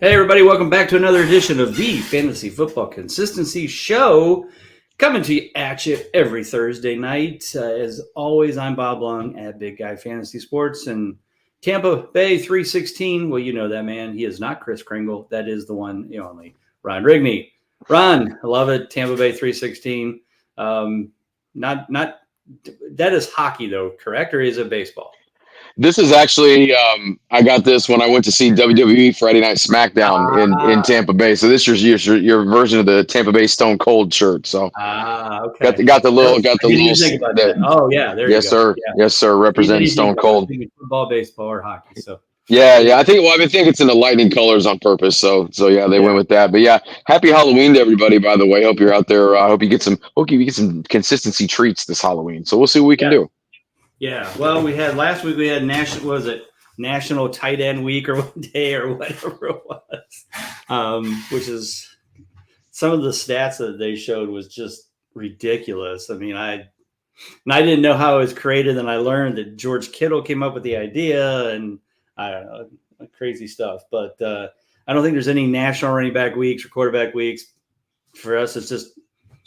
Hey, everybody, welcome back to another edition of the Fantasy Football Consistency Show. Coming to you at you every Thursday night. As always, I'm Bob Lung at Big Guy Fantasy Sports and Tampa Bay 316. Well, you know that man. He is not Chris Kringle. That is the one, the only Ron Rigney. Ron, I love it. Tampa Bay 316. Not that is hockey though, correct? Or is it baseball? This is actually I got this when I went to see WWE Friday Night SmackDown in Tampa Bay. So this is your version of the Tampa Bay Stone Cold shirt. So Okay. got the little I didn't even think about that. Oh yeah, there you yes go. sir, Yeah. yes sir, representing Anything Stone Cold. football, baseball, or hockey. So Yeah. I think it's in the lightning colors on purpose. So yeah, they went with that. But yeah, happy Halloween to everybody. By the way, hope you're out there. I hope you get some consistency treats this Halloween. So we'll see what we can do. Yeah. Well, last week we had National Tight End Week or one day or whatever it was, which is some of the stats that they showed was just ridiculous. I mean, I didn't know how it was created, and I learned that George Kittle came up with the idea, and I don't know, crazy stuff. But I don't think there's any national running back weeks or quarterback weeks. For us, it's just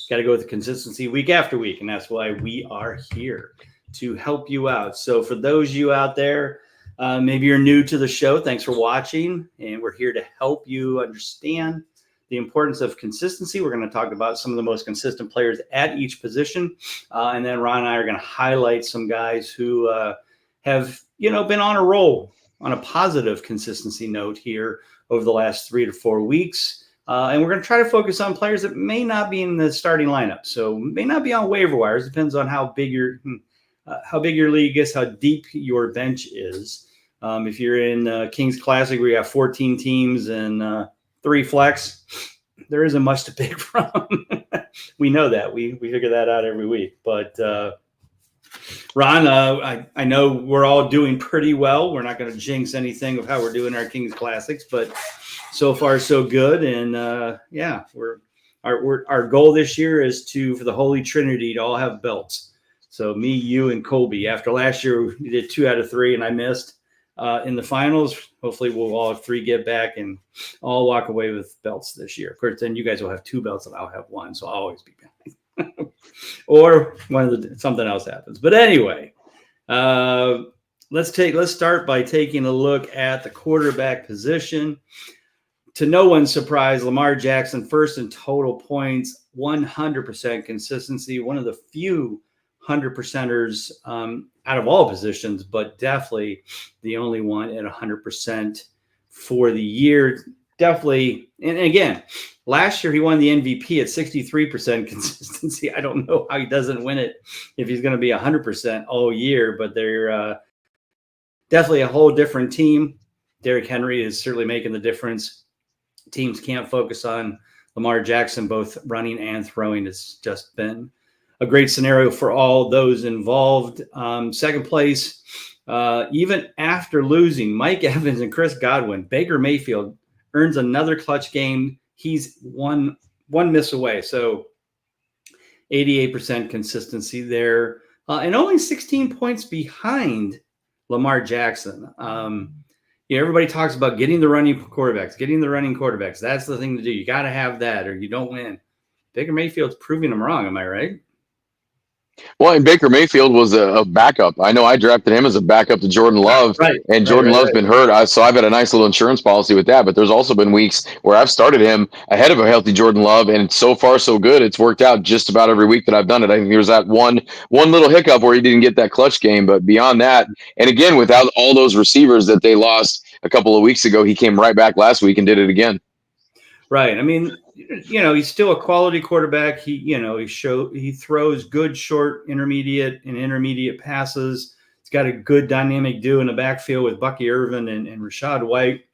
got to go with the consistency week after week, and that's why we are here to help you out. So for those of you out there, maybe you're new to the show, thanks for watching, and we're here to help you understand the importance of consistency. We're going to talk about some of the most consistent players at each position, and then Ron and I are going to highlight some guys who have been on a roll on a positive consistency note here over the last 3 to 4 weeks. And we're going to try to focus on players that may not be in the starting lineup, so may not be on waiver wires. Depends on how big your league is, how deep your bench is. If you're in Kings Classic, where you have 14 teams and 3 flex, there isn't much to pick from. We know that. We figure that out every week. But Ron, I know we're all doing pretty well. We're not going to jinx anything of how we're doing our Kings Classics, but so far so good. And our goal this year is for the Holy Trinity to all have belts. So me, you, and Colby. After last year, we did 2 out of 3, and I missed in the finals. Hopefully, we'll all have 3 get back and all walk away with belts this year. Of course, then you guys will have 2 belts, and I'll have 1, so I'll always be back. Or something else happens. But anyway, let's start by taking a look at the quarterback position. To no one's surprise, Lamar Jackson first in total points, 100% consistency, one of the few 100%ers out of all positions, but definitely the only one at 100% for the year. Definitely, and again, last year he won the MVP at 63% consistency. I don't know how he doesn't win it if he's going to be 100% all year, but they're definitely a whole different team. Derrick Henry is certainly making the difference. Teams can't focus on Lamar Jackson, both running and throwing. It's just been a great scenario for all those involved. Second place, even after losing Mike Evans and Chris Godwin, Baker Mayfield earns another clutch game. He's one miss away. So 88% consistency there, and only 16 points behind Lamar Jackson. Everybody talks about getting the running quarterbacks. That's the thing to do. You got to have that or you don't win. Baker Mayfield's proving them wrong. Am I right? Well, and Baker Mayfield was a backup. I know I drafted him as a backup to Jordan Love, and Jordan Love's been hurt. So I've had a nice little insurance policy with that. But there's also been weeks where I've started him ahead of a healthy Jordan Love, and so far so good. It's worked out just about every week that I've done it. I think there was that one little hiccup where he didn't get that clutch game, but beyond that, and again, without all those receivers that they lost a couple of weeks ago, he came right back last week and did it again. Right. I mean, he's still a quality quarterback. He throws good short, intermediate passes. He's got a good dynamic duo in the backfield with Bucky Irvin and Rachaad White,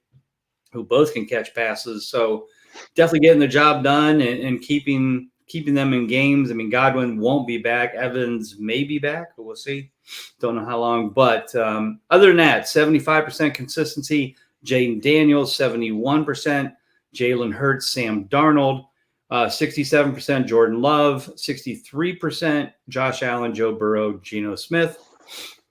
who both can catch passes. So definitely getting the job done and keeping them in games. I mean, Godwin won't be back. Evans may be back, but we'll see. Don't know how long. But other than that, 75% consistency. Jaden Daniels, 71%. Jalen Hurts, Sam Darnold, 67%, Jordan Love, 63%, Josh Allen, Joe Burrow, Geno Smith.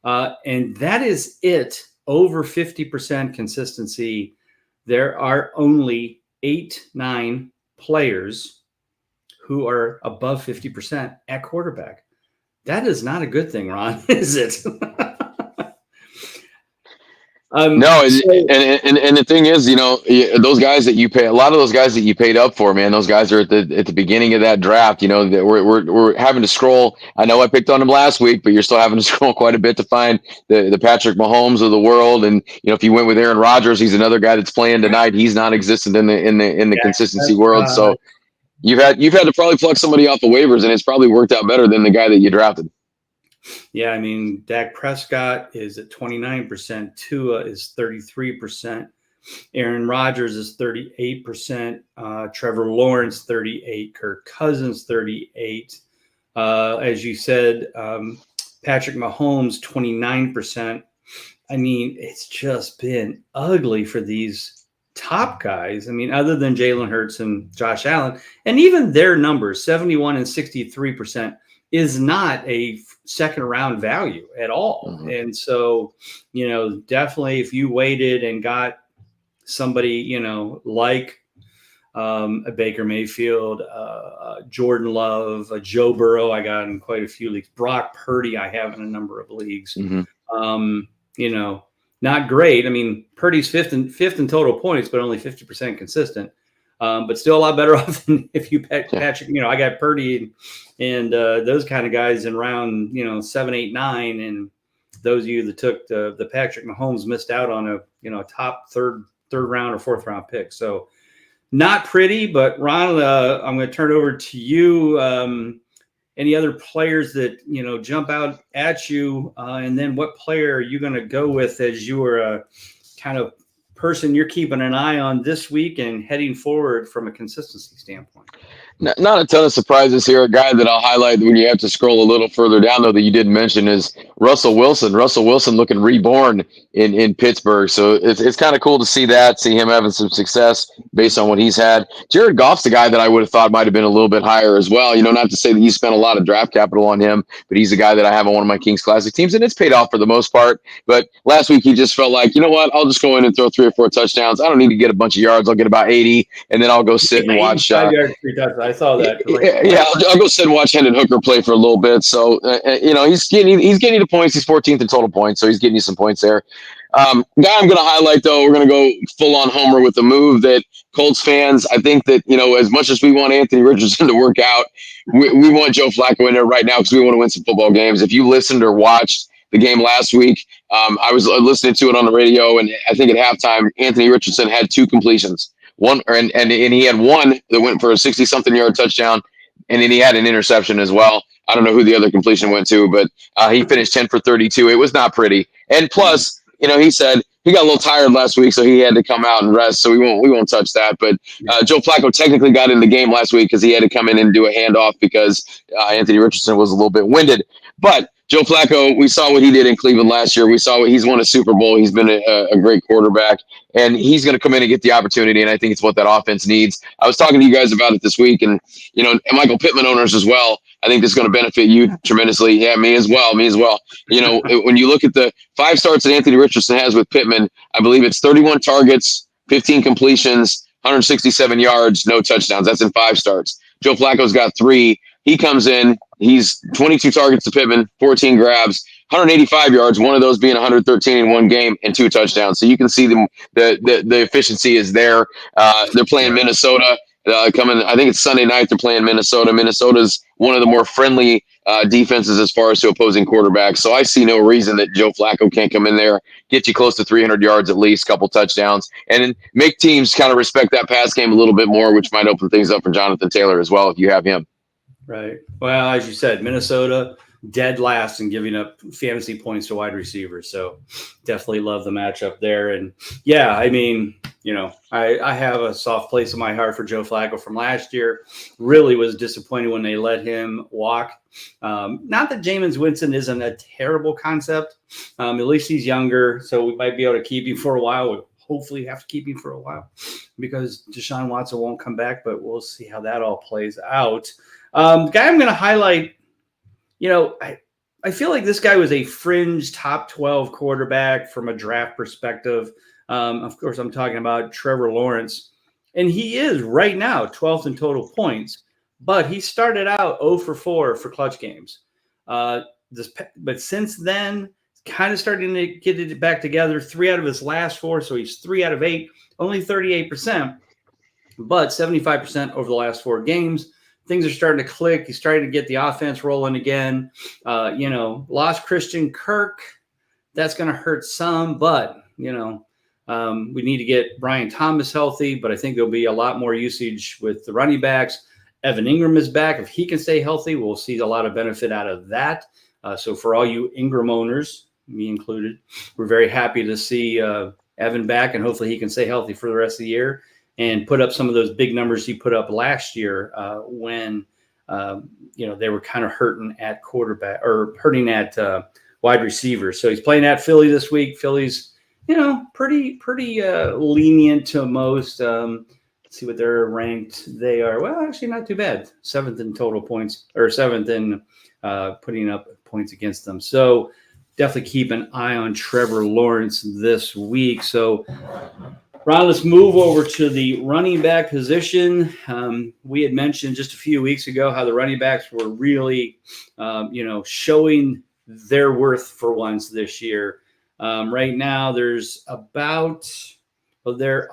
And that is it, over 50% consistency there are only 9 players who are above 50% at quarterback. That is not a good thing, Ron, is it? No, and the thing is, those guys that you pay, a lot of those guys that you paid up for, man, those guys are at the beginning of that draft. That we're having to scroll. I know I picked on him last week, but you're still having to scroll quite a bit to find the Patrick Mahomes of the world. And if you went with Aaron Rodgers, he's another guy that's playing tonight. He's non-existent in the consistency world. So you've had to probably pluck somebody off the waivers, and it's probably worked out better than the guy that you drafted. Yeah, I mean, Dak Prescott is at 29%. Tua is 33%. Aaron Rodgers is 38%. Trevor Lawrence, 38%. Kirk Cousins, 38%. As you said, Patrick Mahomes, 29%. I mean, it's just been ugly for these top guys. I mean, other than Jalen Hurts and Josh Allen, and even their numbers, 71 and 63%, is not a second round value at all. Mm-hmm. And so, definitely if you waited and got somebody, like a Baker Mayfield, Jordan Love, a Joe Burrow, I got in quite a few leagues. Brock Purdy, I have in a number of leagues. Mm-hmm. Not great. I mean, Purdy's fifth in total points, but only 50% consistent. But still a lot better off than if you Patrick. I got Purdy and those kind of guys in round 7, 8, 9, and those of you that took the Patrick Mahomes missed out on a top third round or fourth round pick. So not pretty. But Ron, I'm going to turn it over to you. Any other players that jump out at you, and then what player are you going to go with as your kind of person you're keeping an eye on this week and heading forward from a consistency standpoint? Not a ton of surprises here. A guy that I'll highlight when you have to scroll a little further down, though, that you didn't mention is Russell Wilson. Russell Wilson looking reborn in Pittsburgh. So it's kind of cool to see him having some success based on what he's had. Jared Goff's the guy that I would have thought might have been a little bit higher as well. Not to say that you spent a lot of draft capital on him, but he's a guy that I have on one of my Kings Classic teams, and it's paid off for the most part. But last week he just felt like, you know what, I'll just go in and throw 3 or 4 touchdowns. I don't need to get a bunch of yards. I'll get about 80, and then I'll go sit and watch. 5 yards, 3 touchdowns. I saw that. Yeah, I'll go sit and watch Hendon Hooker play for a little bit. So he's getting you the points. He's 14th in total points, so he's getting you some points there. Guy I'm going to highlight, though, we're going to go full on homer with the move that Colts fans. I think that as much as we want Anthony Richardson to work out, we want Joe Flacco in there right now because we want to win some football games. If you listened or watched the game last week, I was listening to it on the radio, and I think at halftime, Anthony Richardson had 2 completions. And he had one that went for a 60-something yard touchdown, and then he had an interception as well. I don't know who the other completion went to, but he finished 10 for 32. It was not pretty. And plus, he said he got a little tired last week, so he had to come out and rest. So we won't touch that. But Joe Flacco technically got in the game last week because he had to come in and do a handoff because Anthony Richardson was a little bit winded. But Joe Flacco, we saw what he did in Cleveland last year. We saw he's won a Super Bowl. He's been a great quarterback, and he's going to come in and get the opportunity, and I think it's what that offense needs. I was talking to you guys about it this week, and Michael Pittman owners as well. I think this is going to benefit you tremendously. Yeah, me as well. When you look at the 5 starts that Anthony Richardson has with Pittman, I believe it's 31 targets, 15 completions, 167 yards, no touchdowns. That's in 5 starts. Joe Flacco's got 3. He comes in, he's 22 targets to Pittman, 14 grabs, 185 yards, one of those being 113 in one game, and 2 touchdowns. So you can see the efficiency is there. They're playing Minnesota. Coming, I think it's Sunday night. They're playing Minnesota. Minnesota's one of the more friendly defenses as far as to opposing quarterbacks. So I see no reason that Joe Flacco can't come in there, get you close to 300 yards at least, couple touchdowns, and then make teams kind of respect that pass game a little bit more, which might open things up for Jonathan Taylor as well if you have him. Right. Well, as you said, Minnesota dead last in giving up fantasy points to wide receivers. So definitely love the matchup there. And yeah, I mean, I have a soft place in my heart for Joe Flacco from last year. Really was disappointed when they let him walk. Not that Jameis Winston isn't a terrible concept. At least he's younger, so we might be able to keep him for a while. We'll hopefully have to keep him for a while because Deshaun Watson won't come back, but we'll see how that all plays out. The guy I'm going to highlight, I feel like this guy was a fringe top 12 quarterback from a draft perspective. Of course, I'm talking about Trevor Lawrence, and he is right now 12th in total points, but he started out 0 for 4 for clutch games. But since then, kind of starting to get it back together. 3 out of his last 4, so he's 3 out of 8, only 38%, but 75% over the last 4 games. Things are starting to click. He's starting to get the offense rolling again. Lost Christian Kirk. That's going to hurt some, but, we need to get Brian Thomas healthy, but I think there'll be a lot more usage with the running backs. Evan Ingram is back. If he can stay healthy, we'll see a lot of benefit out of that. So for all you Ingram owners, me included, we're very happy to see Evan back, and hopefully he can stay healthy for the rest of the year and put up some of those big numbers he put up last year when they were kind of hurting at quarterback or hurting at wide receivers. So he's playing at Philly this week. Philly's pretty lenient to most. Let's see what they're ranked. They are, well, actually not too bad. 7th in total points, or 7th in putting up points against them. So definitely keep an eye on Trevor Lawrence this week. So, Ron, let's move over to the running back position. We had mentioned just a few weeks ago how the running backs were really, showing their worth for once this year. Right now, there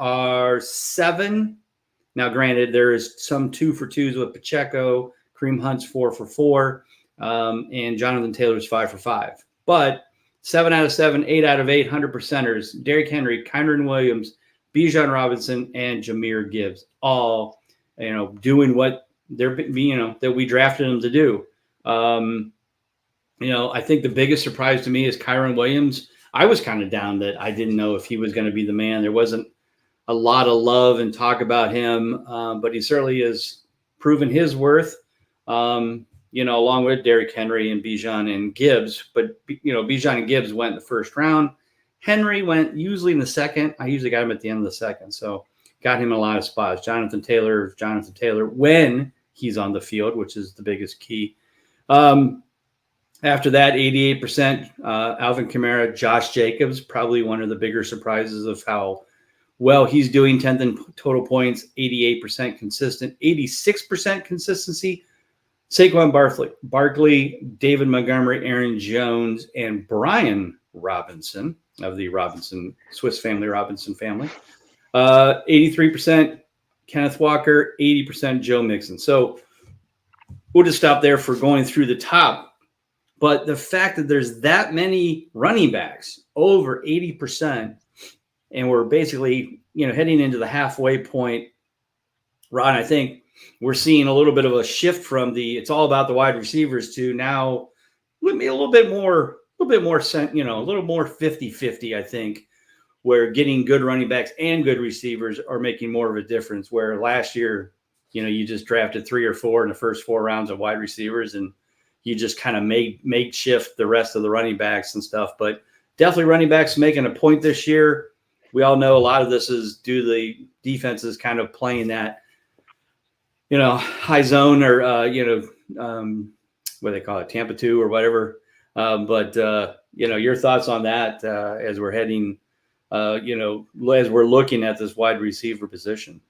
are 7. Now, granted, there is some 2 for 2s with Pacheco, Kareem Hunt's 4 for 4, and Jonathan Taylor's 5 for 5. But 7 out of 7, 8 out of 8, 100%ers, Derrick Henry, Kyren Williams, Bijan Robinson, and Jahmyr Gibbs, all, doing what that we drafted them to do. I think the biggest surprise to me is Kyren Williams. I was kind of down that I didn't know if he was going to be the man. There wasn't a lot of love and talk about him, but he certainly has proven his worth, along with Derrick Henry and Bijan and Gibbs. But, Bijan and Gibbs went in the first round. Henry went usually in the second. I usually got him at the end of the second, so got him in a lot of spots. Jonathan Taylor when he's on the field, which is the biggest key. After that, 88%, Alvin Kamara, Josh Jacobs, probably one of the bigger surprises of how well he's doing. 10th in total points, 88% consistent, 86% consistency. Saquon Barkley, David Montgomery, Aaron Jones, and Brian Robinson of the Swiss Family Robinson family. 83% Kenneth Walker, 80% Joe Mixon. So we'll just stop there for going through the top. But the fact that there's that many running backs, over 80%, and we're basically, heading into the halfway point, Ron, I think we're seeing a little bit of a shift from it's all about the wide receivers to now maybe a little bit more 50-50, I think, where getting good running backs and good receivers are making more of a difference. Where last year, you just drafted 3 or 4 in the first 4 rounds of wide receivers, and you just kind of makeshift the rest of the running backs and stuff. But definitely running backs making a point this year. We all know a lot of this is due to the defenses kind of playing that, high zone or, what do they call it, Tampa 2 or whatever. But your thoughts on that as we're heading, as we're looking at this wide receiver position.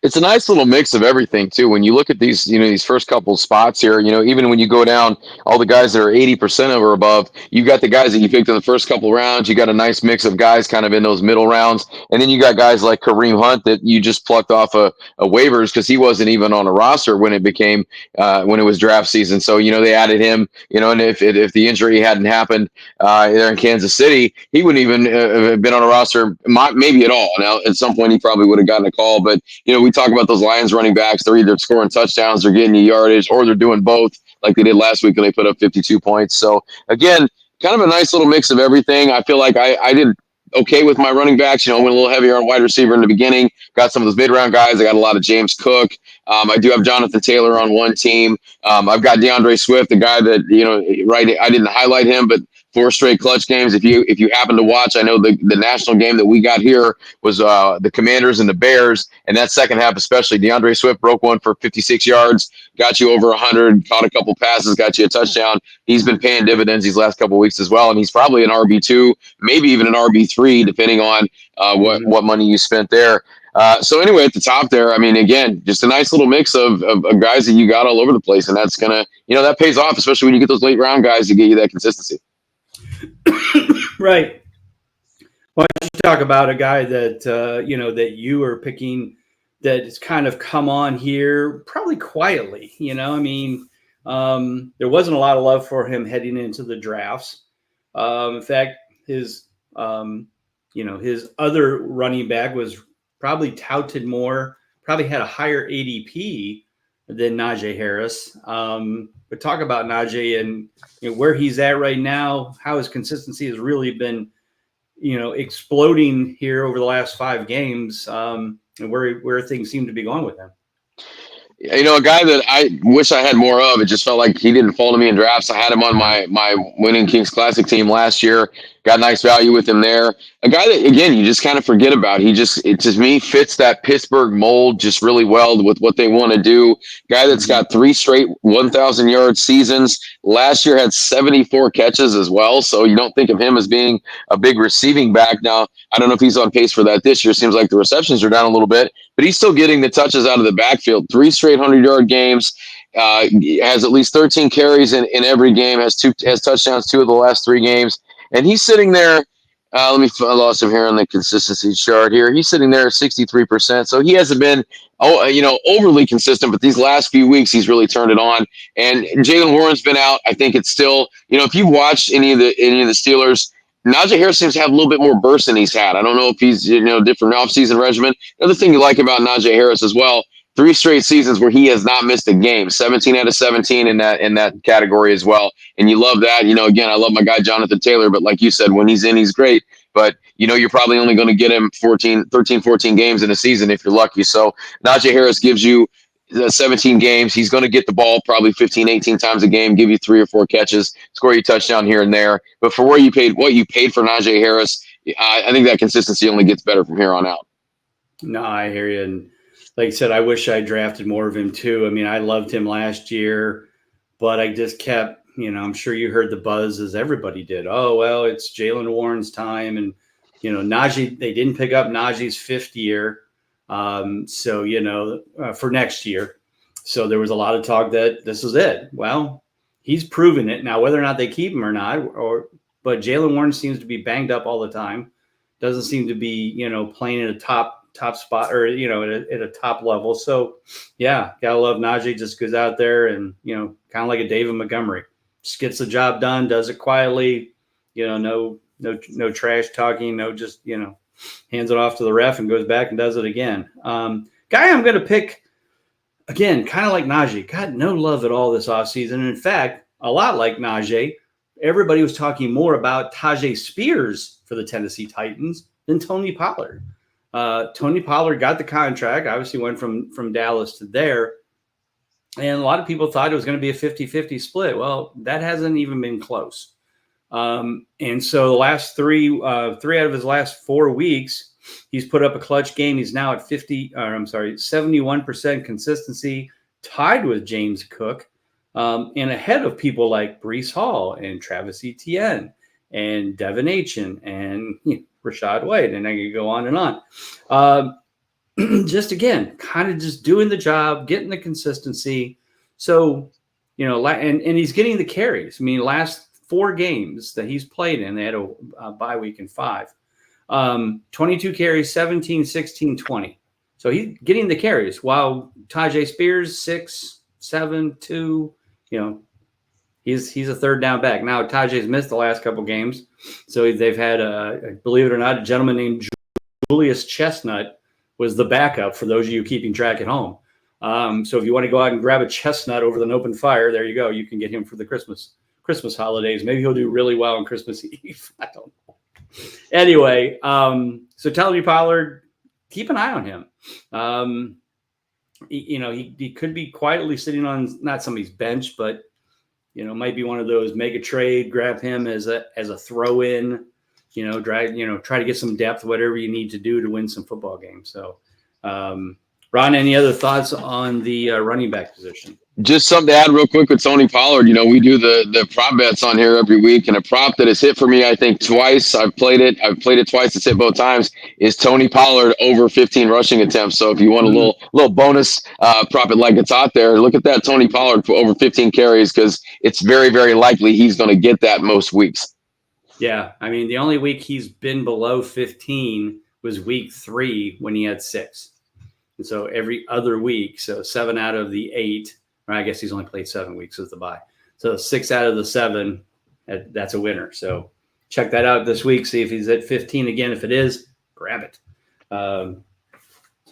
It's a nice little mix of everything too. When you look at these, these first couple of spots here, even when you go down, all the guys that are 80% or above, you got the guys that you picked in the first couple of rounds. You got a nice mix of guys kind of in those middle rounds, and then you got guys like Kareem Hunt that you just plucked off a waivers because he wasn't even on a roster when it became when it was draft season. So they added him, and if the injury hadn't happened there in Kansas City, he wouldn't even have been on a roster, maybe at all. Now at some point he probably would have gotten a call, but we talk about those Lions running backs. They're either scoring touchdowns, they're getting you yardage, or they're doing both like they did last week when they put up 52 points. So, again, kind of a nice little mix of everything. I feel like I did okay with my running backs. Went a little heavier on wide receiver in the beginning. Got some of those mid-round guys. I got a lot of James Cook. I do have Jonathan Taylor on one team. I've got DeAndre Swift, the guy that, I didn't highlight him, but 4 straight clutch games. If you happen to watch, I know the national game that we got here was the Commanders and the Bears, and that second half especially, DeAndre Swift broke one for 56 yards, got you over 100, caught a couple passes, got you a touchdown. He's been paying dividends these last couple of weeks as well, and he's probably an RB2, maybe even an RB3, depending on what money you spent there. So anyway, at the top there, I mean, again, just a nice little mix of guys that you got all over the place, and that's gonna, that pays off, especially when you get those late round guys to get you that consistency. Right. Why don't you talk about a guy that that you are picking that has kind of come on here probably quietly? I mean, there wasn't a lot of love for him heading into the drafts. In fact, his his other running back was probably touted more, probably had a higher ADP than Najee Harris. But talk about Najee and where he's at right now, how his consistency has really been, exploding here over the last 5 games, and where things seem to be going with him. A guy that I wish I had more of. It just felt like he didn't fall to me in drafts. I had him on my winning Kings Classic team last year. Got nice value with him there. A guy that, again, you just kind of forget about. It to me fits that Pittsburgh mold just really well with what they want to do. Guy that's got 3 straight 1,000-yard seasons. Last year had 74 catches as well. So you don't think of him as being a big receiving back. Now, I don't know if he's on pace for that this year. Seems like the receptions are down a little bit, but he's still getting the touches out of the backfield. 3 straight 100-yard games. Has at least 13 carries in every game. Has touchdowns 2 of the last 3 games. And he's sitting there. I lost him here on the consistency chart here. He's sitting there at 63%. So he hasn't been, overly consistent, but these last few weeks he's really turned it on. And Jaylen Warren's been out. I think it's still, if you watch any of the Steelers, Najee Harris seems to have a little bit more burst than he's had. I don't know if he's, different offseason regimen. Another thing you like about Najee Harris as well, 3 straight seasons where he has not missed a game, 17 out of 17 in that category as well. And you love that. Again, I love my guy Jonathan Taylor, but like you said, when he's in, he's great. But, you're probably only going to get him 13, 14 games in a season if you're lucky. So Najee Harris gives you 17 games. He's going to get the ball probably 15, 18 times a game, give you 3 or 4 catches, score you a touchdown here and there. But for what you paid for Najee Harris, I think that consistency only gets better from here on out. No, I hear you. And like I said, I wish I drafted more of him too. I mean, I loved him last year, but I just kept, I'm sure you heard the buzz as everybody did. Oh, well, it's Jaylen Warren's time. And, Najee, they didn't pick up Najee's 5th year. For next year. So there was a lot of talk that this is it. Well, he's proven it. Now, whether or not they keep him or not, but Jaylen Warren seems to be banged up all the time. Doesn't seem to be, playing at a top spot or, at a top level. So, yeah, gotta love Najee. Just goes out there and, kind of like a David Montgomery. Just gets the job done, does it quietly, no trash talking, no just, hands it off to the ref and goes back and does it again. Guy I'm going to pick, again, kind of like Najee, got no love at all this offseason. And in fact, a lot like Najee, everybody was talking more about Tajay Spears for the Tennessee Titans than Tony Pollard. Tony Pollard got the contract, obviously went from Dallas to there. And a lot of people thought it was going to be a 50-50 split. Well, that hasn't even been close. And so the last 3 out of his last 4 weeks, he's put up a clutch game. He's now at 71% consistency, tied with James Cook, and ahead of people like Breece Hall and Travis Etienne and Devin Achin and Rashad White. And I could go on and on. Just again, kind of just doing the job, getting the consistency. So, and he's getting the carries. I mean, last 4 games that he's played in, they had a bye week in 5. 22 carries, 17, 16, 20. So he's getting the carries while Tajay Spears, 6, 7, 2, he's a third down back. Now Tajay's missed the last couple games. So they've had, believe it or not, a gentleman named Julius Chestnut was the backup for those of you keeping track at home. So if you want to go out and grab a chestnut over an open fire, there you go. You can get him for the Christmas holidays. Maybe he'll do really well on Christmas Eve. I don't know. Anyway, so Tony Pollard, keep an eye on him. He could be quietly sitting on not somebody's bench, but might be one of those, make a trade, grab him as a throw in, try to get some depth, whatever you need to do to win some football games. So, Ron, any other thoughts on the running back position? Just something to add real quick with Tony Pollard. We do the prop bets on here every week, and a prop that has hit for me, I think, twice. I've played it twice. It's hit both times. Is Tony Pollard over 15 rushing attempts? So if you want a little bonus prop it like it's out there, look at that Tony Pollard for over 15 carries, because it's very, very likely he's going to get that most weeks. Yeah, I mean, the only week he's been below 15 was week 3 when he had 6. And so every other week, so 7 out of the 8. Or I guess he's only played 7 weeks as the bye. So 6 out of the 7, that's a winner. So check that out this week. See if he's at 15 again. If it is, grab it.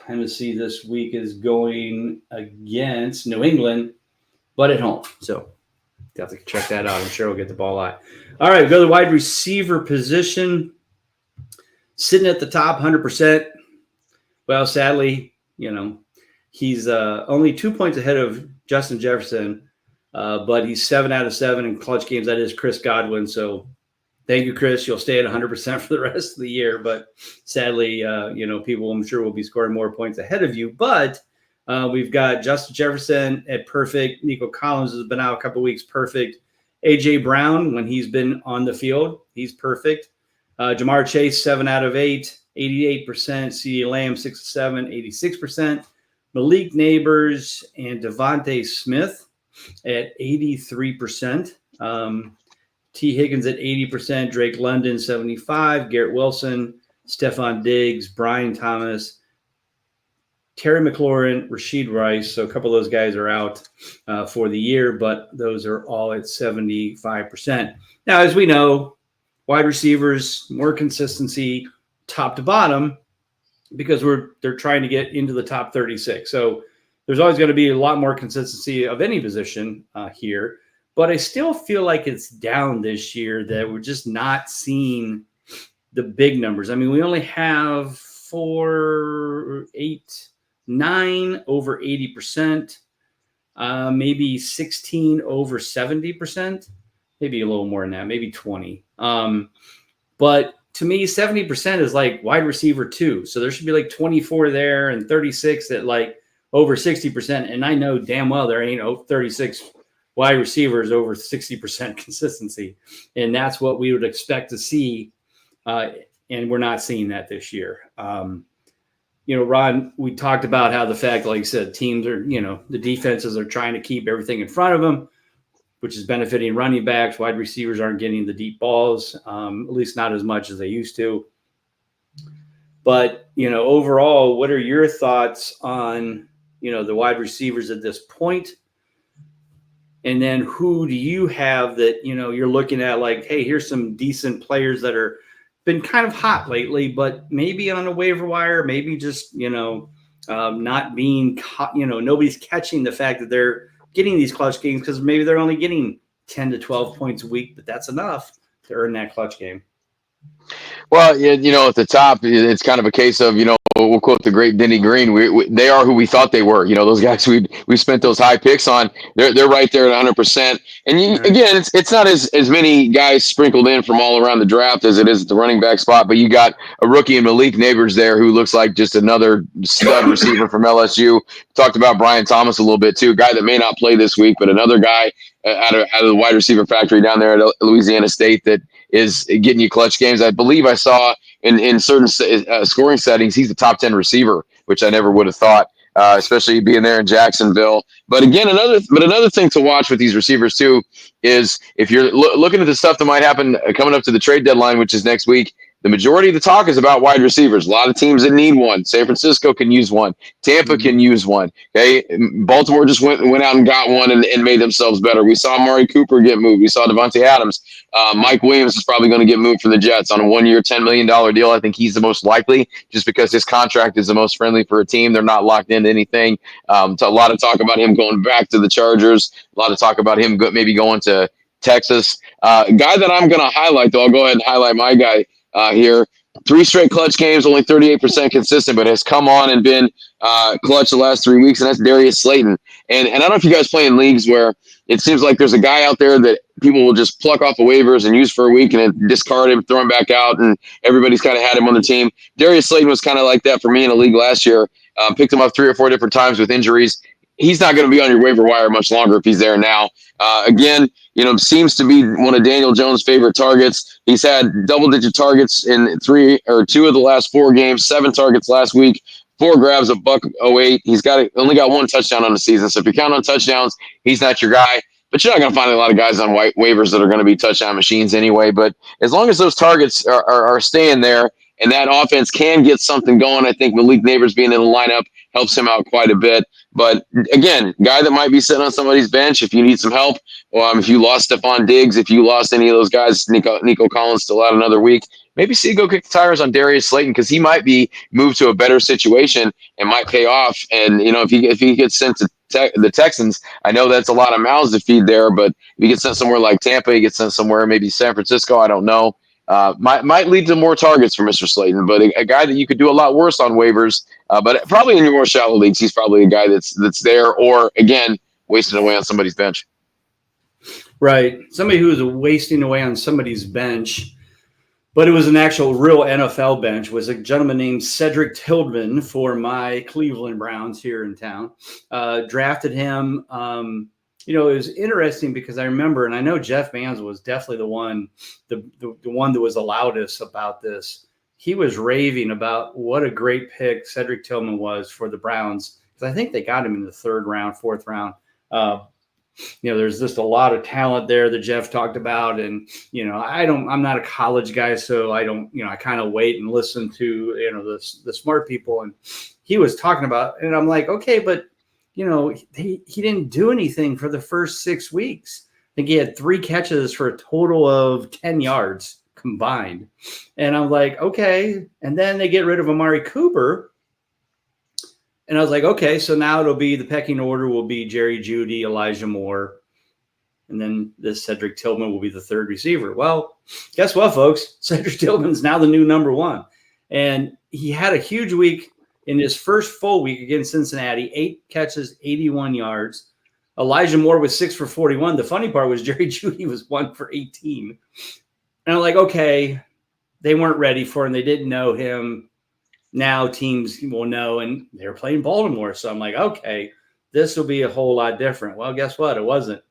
Tennessee this week is going against New England, but at home. So you have to check that out. I'm sure we'll get the ball out. All right, go to the wide receiver position. Sitting at the top, 100%. Well, sadly, he's only 2 points ahead of Justin Jefferson, but he's 7 out of 7 in clutch games. That is Chris Godwin. So thank you, Chris. You'll stay at 100% for the rest of the year. But sadly, people I'm sure will be scoring more points ahead of you. But we've got Justin Jefferson at perfect. Nico Collins has been out a couple of weeks, perfect. A.J. Brown, when he's been on the field, he's perfect. Jamar Chase, 7 out of 8, 88%. CeeDee Lamb, 6 of 7, 86%. Malik Neighbors and Devontae Smith at 83%. T. Higgins at 80%. Drake London, 75%. Garrett Wilson, Stephon Diggs, Brian Thomas, Terry McLaurin, Rashid Rice. So a couple of those guys are out for the year, but those are all at 75%. Now, as we know, wide receivers, more consistency top to bottom, because they're trying to get into the top 36. So there's always going to be a lot more consistency of any position here. But I still feel like it's down this year, that we're just not seeing the big numbers. I mean, we only have 4, 8, 9 over 80%, maybe 16 over 70%, maybe a little more than that, maybe 20. But to me, 70% is like wide receiver 2. So there should be like 24 there and 36 at like over 60%. And I know damn well there ain't 36 wide receivers over 60% consistency. And that's what we would expect to see. And we're not seeing that this year. Ron, we talked about how the fact, like you said, teams are, the defenses are trying to keep everything in front of them, which is benefiting running backs. Wide receivers aren't getting the deep balls, at least not as much as they used to. But, overall, what are your thoughts on, the wide receivers at this point? And then who do you have that, you're looking at like, hey, here's some decent players that are been kind of hot lately, but maybe on a waiver wire, maybe just, not being caught, nobody's catching the fact that they're getting these clutch games, because maybe they're only getting 10 to 12 points a week, but that's enough to earn that clutch game. Well, at the top, it's kind of a case of, we'll quote the great Denny Green. They are who we thought they were. Those guys we spent those high picks on. They're right there at 100%. And again, it's not as many guys sprinkled in from all around the draft as it is at the running back spot. But you got a rookie in Malik Neighbors there who looks like just another stud receiver from LSU. Talked about Brian Thomas a little bit too, a guy that may not play this week, but another guy out of the wide receiver factory down there at Louisiana State that is getting you clutch games. I believe I saw in certain scoring settings, he's the top 10 receiver, which I never would have thought, especially being there in Jacksonville. But again, another thing to watch with these receivers too is if you're looking at the stuff that might happen coming up to the trade deadline, which is next week. The majority of the talk is about wide receivers. A lot of teams that need one. San Francisco can use one. Tampa can use one. Okay, Baltimore just went out and got one and made themselves better. We saw Amari Cooper get moved. We saw Devontae Adams. Mike Williams is probably going to get moved from the Jets on a 1-year, $10 million deal. I think he's the most likely, just because his contract is the most friendly for a team. They're not locked into anything. A lot of talk about him going back to the Chargers. A lot of talk about him maybe going to Texas. Guy that I'm going to highlight, though, I'll go ahead and highlight my guy here. 3 straight clutch games, only 38% consistent, but has come on and been clutch the last 3 weeks, and that's Darius Slayton. And I don't know if you guys play in leagues where it seems like there's a guy out there that people will just pluck off of waivers and use for a week and then discard him, throw him back out, and everybody's kind of had him on the team. Darius Slayton was kind of like that for me in a league last year. Picked him up 3 or 4 different times with injuries. He's not going to be on your waiver wire much longer if he's there now. Again, seems to be one of Daniel Jones' favorite targets. He's had double-digit targets in 2 of the last 4 games, 7 targets last week, 4 grabs, $1.08. He's only got 1 touchdown on the season. So if you count on touchdowns, he's not your guy. But you're not going to find a lot of guys on waivers that are going to be touchdown machines anyway. But as long as those targets are staying there and that offense can get something going, I think Malik Neighbors being in the lineup helps him out quite a bit. But again, guy that might be sitting on somebody's bench if you need some help. If you lost Stephon Diggs, if you lost any of those guys, Nico Collins still out another week, maybe see go kick the tires on Darius Slayton because he might be moved to a better situation and might pay off. And if he gets sent to the Texans, I know that's a lot of mouths to feed there, but if he gets sent somewhere like Tampa, he gets sent somewhere maybe San Francisco, I don't know. Might lead to more targets for Mr. Slayton, but a guy that you could do a lot worse on waivers. But probably in your more shallow leagues, he's probably a guy that's there, or again, wasting away on somebody's bench. Right, somebody who was wasting away on somebody's bench, but it was an actual real NFL bench, was a gentleman named Cedric Tillman for my Cleveland Browns here in town. Drafted him. It was interesting because I remember, and I know Jeff Vans was definitely the one that was the loudest about this. He was raving about what a great pick Cedric Tillman was for the Browns, because I think they got him in the 3rd round, 4th round. There's just a lot of talent there that Jeff talked about. And, I'm not a college guy, so I don't, I kind of wait and listen to, the smart people. And he was talking about, and I'm like, okay, but he didn't do anything for the first 6 weeks. I think he had 3 catches for a total of 10 yards combined. And I'm like, okay. And then they get rid of Amari Cooper. And I was like, okay, so now it'll be the pecking order will be Jerry Jeudy, Elijah Moore, and then this Cedric Tillman will be the 3rd receiver. Well, guess what, folks? Cedric Tillman's now the new number 1. And he had a huge week in his first full week against Cincinnati, 8 catches, 81 yards. Elijah Moore was 6 for 41. The funny part was Jerry Jeudy was 1 for 18. And I'm like, okay, they weren't ready for him. They didn't know him. Now teams will know, and they're playing Baltimore. So I'm like, okay, this will be a whole lot different. Well, guess what? It wasn't.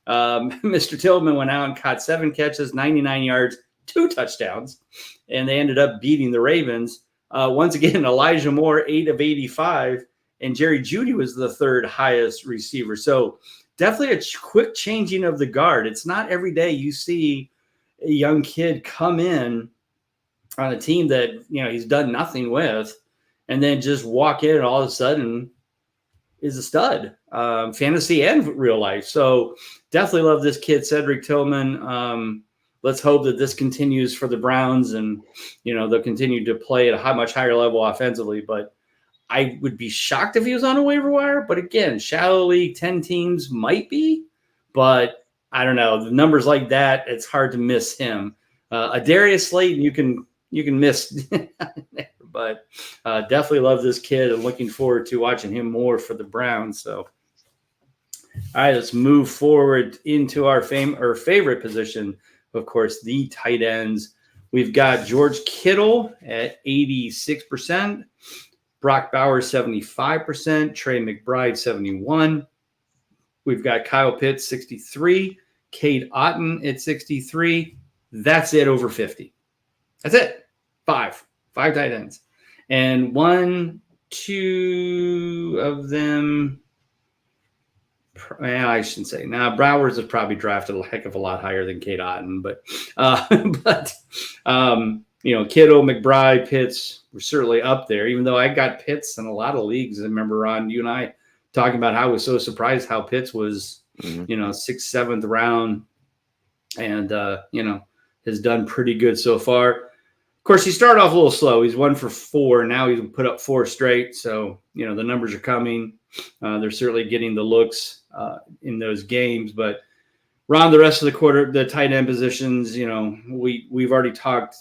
Mr. Tillman went out and caught 7 catches, 99 yards, 2 touchdowns, and they ended up beating the Ravens. Once again, Elijah Moore, 8 of 85, and Jerry Jeudy was the 3rd highest receiver. So definitely a quick changing of the guard. It's not every day you see a young kid come in on a team that, he's done nothing with, and then just walk in and all of a sudden is a stud, fantasy and real life. So definitely love this kid, Cedric Tillman. Let's hope that this continues for the Browns and, they'll continue to play at a much higher level offensively. But I would be shocked if he was on a waiver wire. But again, shallow league, 10 teams might be. But I don't know. The numbers like that, it's hard to miss him. A Darius Slayton, you can miss. But definitely love this kid and looking forward to watching him more for the Browns. So, all right, let's move forward into our favorite position. Of course, the tight ends. We've got George Kittle at 86%, Brock Bowers 75%, Trey McBride 71%. We've got Kyle Pitts 63%, Cade Otton at 63%. That's it over 50. That's it. 5 tight ends, and 1, 2 of them. I shouldn't say. Now, Browers have probably drafted a heck of a lot higher than Cade Otton, but Kittle, McBride, Pitts were certainly up there, even though I got Pitts in a lot of leagues. I remember, Ron, you and I talking about how I was so surprised how Pitts was, 6th, 7th round, and, has done pretty good so far. Of course, he started off a little slow. He's 1 for 4. Now he's put up 4 straight. So, the numbers are coming. They're certainly getting the looks in those games. But Ron, the rest of the tight end positions, we've already talked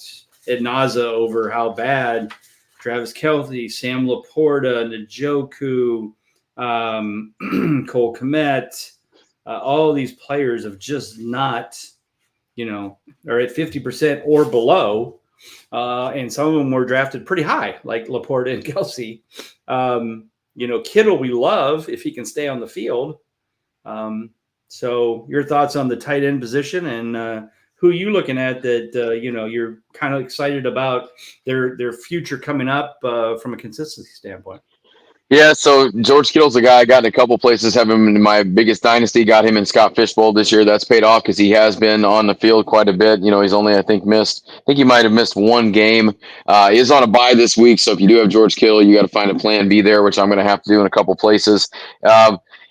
ad nauseam over how bad Travis Kelce, Sam Laporta, Njoku, Cole Kmet, all of these players have just not, are at 50% or below. And some of them were drafted pretty high, like Laporta and Kelce. Kittle we love if he can stay on the field. So your thoughts on the tight end position and who you looking at that, you're kind of excited about their future coming up from a consistency standpoint? Yeah, so George Kittle's a guy I got in a couple places. Have him in my biggest dynasty. Got him in Scott Fishbowl this year. That's paid off because he has been on the field quite a bit. He's only, I think he might have missed one game. He is on a bye this week, so if you do have George Kittle, you got to find a plan B there, which I'm going to have to do in a couple places.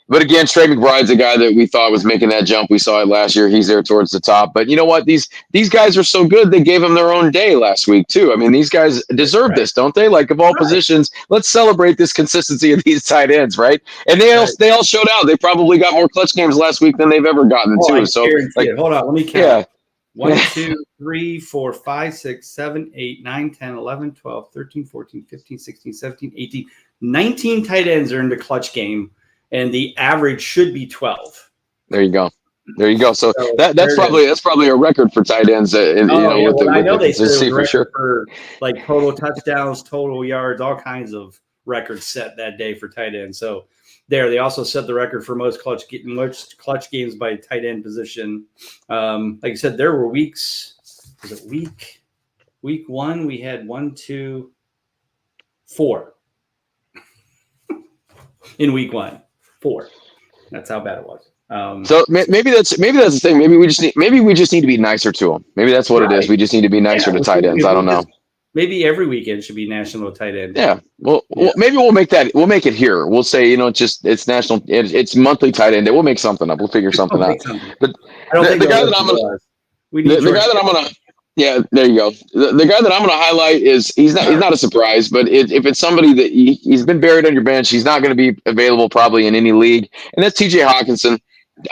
But again, Trey McBride's a guy that we thought was making that jump. We saw it last year. He's there towards the top. But you know what? These guys are so good. They gave him their own day last week too. I mean, these guys deserve this, don't they? Like of all positions, let's celebrate this consistency of these tight ends, right? And they all showed out. They probably got more clutch games last week than they've ever gotten too. So hold on, let me count. Yeah. 1, 2, 3, 4, 5, 6, 7, 8, 9, 10, 11, 12, 13, 14, 15, 16, 17, 18, 19 tight ends are in the clutch game. And the average should be 12. There you go. So that's probably a record for tight ends. I know they said it was for like total touchdowns, total yards, all kinds of records set that day for tight ends. So they also set the record for most clutch games by tight end position. Like I said, there were weeks. Was it week 1? We had 1, 2, 4 in week 1. 4. That's how bad it was. So maybe that's the thing. Maybe we just need to be nicer to them. Maybe that's what it is. We just need to be nicer to tight ends. I don't know. Maybe every weekend should be National Tight End. Yeah. Well, maybe we'll make it here. We'll say it's national. It's monthly tight end. We'll make something up. We'll figure something out. But the guy that I'm gonna. Yeah, there you go. The guy that I'm going to highlight is he's not a surprise, but if it's somebody that he's been buried on your bench, he's not going to be available probably in any league, and that's T.J. Hawkinson.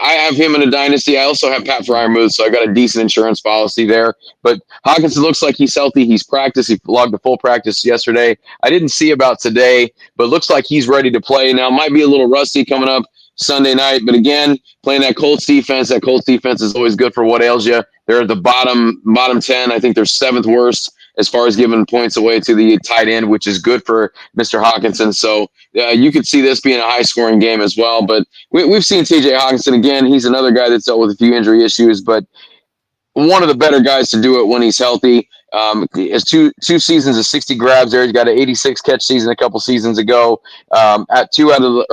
I have him in a dynasty. I also have Pat Fryermuth, so I got a decent insurance policy there. But Hawkinson looks like he's healthy. He's practiced. He logged a full practice yesterday. I didn't see about today, but looks like he's ready to play. Now, might be a little rusty coming up Sunday night, but again, playing that Colts defense is always good for what ails you. They're at the bottom 10. I think they're 7th worst as far as giving points away to the tight end, which is good for Mr. Hawkinson. So you could see this being a high-scoring game as well. But we've seen T.J. Hawkinson again. He's another guy that's dealt with a few injury issues, but one of the better guys to do it when he's healthy. He has two seasons of 60 grabs there. He's got an 86 catch season a couple seasons ago. At two out of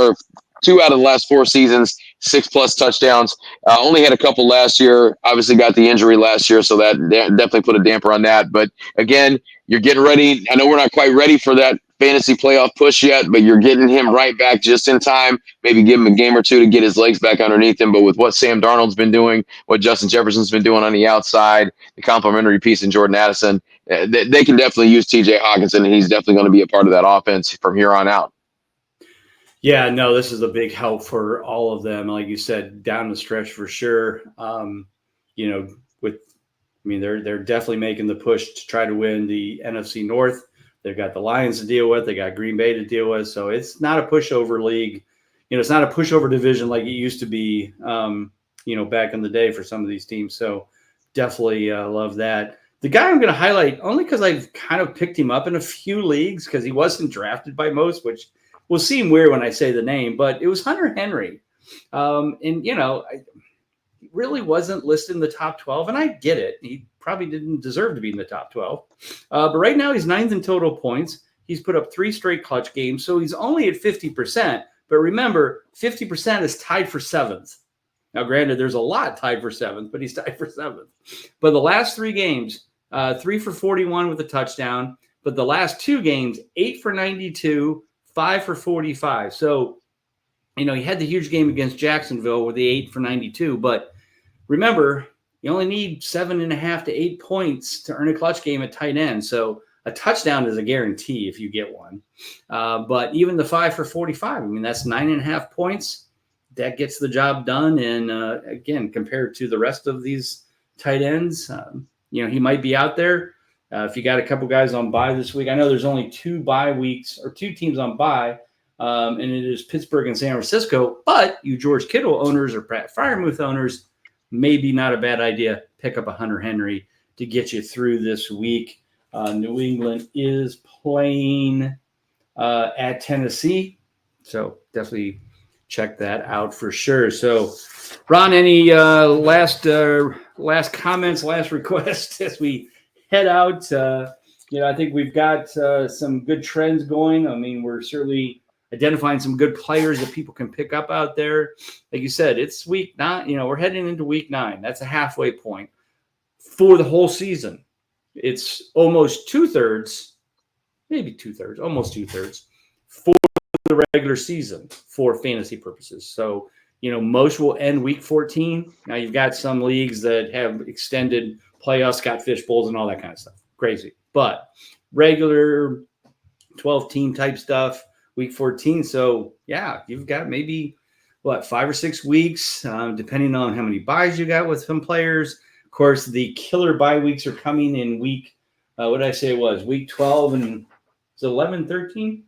the last 4 seasons, 6+ touchdowns. Only had a couple last year. Obviously got the injury last year, so that definitely put a damper on that. But again, you're getting ready. I know we're not quite ready for that fantasy playoff push yet, but you're getting him right back just in time. Maybe give him a game or two to get his legs back underneath him. But with what Sam Darnold's been doing, what Justin Jefferson's been doing on the outside, the complimentary piece in Jordan Addison, they can definitely use T.J. Hawkinson, and he's definitely going to be a part of that offense from here on out. Yeah, no, this is a big help for all of them. Like you said, down the stretch for sure. They're definitely making the push to try to win the NFC North. They've got the Lions to deal with. They got Green Bay to deal with. So it's not a pushover league. It's not a pushover division like it used to be, back in the day for some of these teams. So definitely love that. The guy I'm going to highlight, only because I've kind of picked him up in a few leagues because he wasn't drafted by most, which will seem weird when I say the name, but it was Hunter Henry. He really wasn't listed in the top 12, and I get it. He probably didn't deserve to be in the top 12. But right now he's 9th in total points. He's put up 3 straight clutch games, so he's only at 50%. But remember, 50% is tied for 7th. Now, granted, there's a lot tied for 7th, but he's tied for 7th. But the last 3 games, 3 for 41 with a touchdown. But the last 2 games, 8 for 92, 5 for 45. So, he had the huge game against Jacksonville with the 8 for 92. But remember, you only need 7.5 to 8 points to earn a clutch game at tight end. So a touchdown is a guarantee if you get one. But even the 5 for 45, that's 9.5 points. That gets the job done. And again, compared to the rest of these tight ends, he might be out there. If you got a couple guys on bye this week, I know there's only 2 bye weeks or 2 teams on bye, and it is Pittsburgh and San Francisco. But you George Kittle owners or Pat Freiermuth owners, maybe not a bad idea. Pick up a Hunter Henry to get you through this week. New England is playing at Tennessee, so definitely check that out for sure. So, Ron, any last comments, last requests as we head out? I think we've got some good trends going. I mean, we're certainly identifying some good players that people can pick up out there. Like you said, it's week 9. We're heading into week 9. That's a halfway point for the whole season. It's almost 2/3, maybe 2/3, almost 2/3 for the regular season for fantasy purposes. So, most will end week 14. Now you've got some leagues that have extended playoffs, got fish bowls and all that kind of stuff. Crazy. But regular 12-team type stuff, week 14. So, yeah, you've got maybe, 5 or 6 weeks, depending on how many buys you got with some players. Of course, the killer bye weeks are coming in week, what did I say it was? Week 12 and is it 11, 13?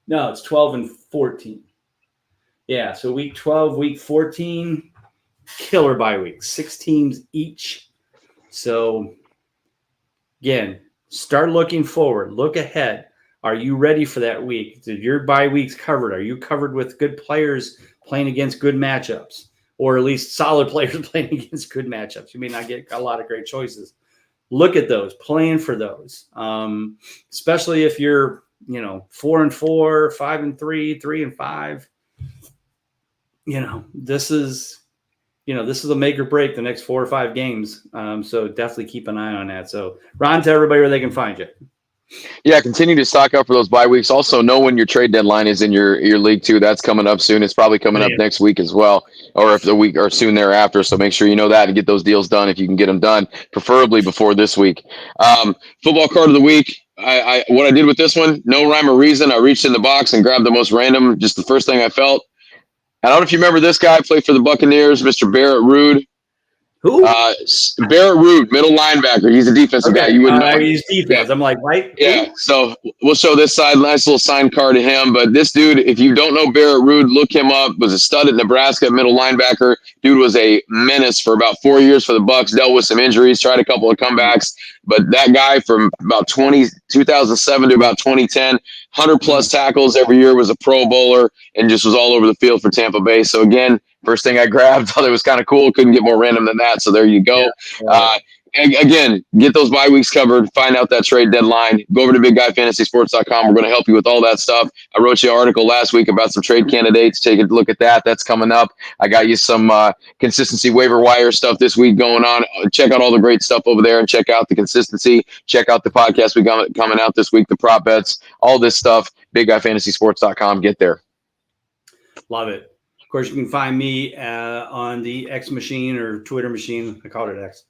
No, it's 12 and 14. Yeah, so week 12, week 14, killer bye weeks, 6 teams each. So, again, start looking forward. Look ahead. Are you ready for that week? Is your bye weeks covered? Are you covered with good players playing against good matchups? Or at least solid players playing against good matchups? You may not get a lot of great choices. Look at those. Plan for those. Especially if you're 4-4, 5-3, 3-5. This is a make or break the next 4 or 5 games. So definitely keep an eye on that. So, Ron, tell everybody where they can find you. Yeah, continue to stock up for those bye weeks. Also, know when your trade deadline is in your league too. That's coming up soon. It's probably coming up next week as well, or if the week or soon thereafter. So make sure you know that and get those deals done if you can get them done, preferably before this week. Football card of the week. What I did with this one, no rhyme or reason. I reached in the box and grabbed the most random, just the first thing I felt. I don't know if you remember this guy, played for the Buccaneers, Mr. Barrett Ruud. Who? Barrett Ruud, middle linebacker. He's a defensive guy. You wouldn't know. He's defense. Yeah. I'm like, right? Yeah. So we'll show this side. Nice little signed card to him. But this dude, if you don't know Barrett Ruud, look him up. Was a stud at Nebraska, middle linebacker. Dude was a menace for about 4 years for the Bucs. Dealt with some injuries. Tried a couple of comebacks. But that guy from about 2007 to about 2010, 100+ tackles every year, was a Pro Bowler, and just was all over the field for Tampa Bay. So again, first thing I grabbed, thought it was kind of cool. Couldn't get more random than that. So there you go. Yeah. Again, get those bye weeks covered. Find out that trade deadline. Go over to BigGuyFantasySports.com. We're going to help you with all that stuff. I wrote you an article last week about some trade candidates. Take a look at that. That's coming up. I got you some consistency waiver wire stuff this week going on. Check out all the great stuff over there and check out the consistency. Check out the podcast we got coming out this week, the prop bets, all this stuff. BigGuyFantasySports.com. Get there. Love it. Of course, you can find me on the X machine or Twitter machine. I called it X.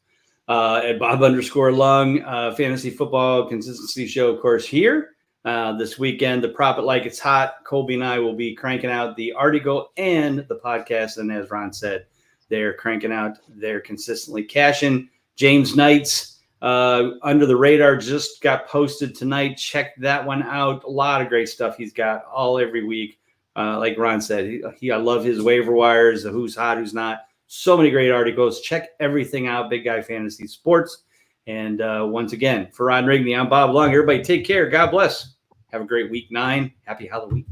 At Bob_Lung, fantasy football consistency show, of course, here this weekend. The Prop It Like It's Hot. Colby and I will be cranking out the article and the podcast. And as Ron said, they're cranking out. They're consistently cashing. James Knight's Under the Radar just got posted tonight. Check that one out. A lot of great stuff he's got every week. Like Ron said, I love his waiver wires, the who's hot, who's not. So many great articles. Check everything out, Big Guy Fantasy Sports. And once again, for Ron Rigney, I'm Bob Lung. Everybody take care. God bless. Have a great week 9. Happy Halloween.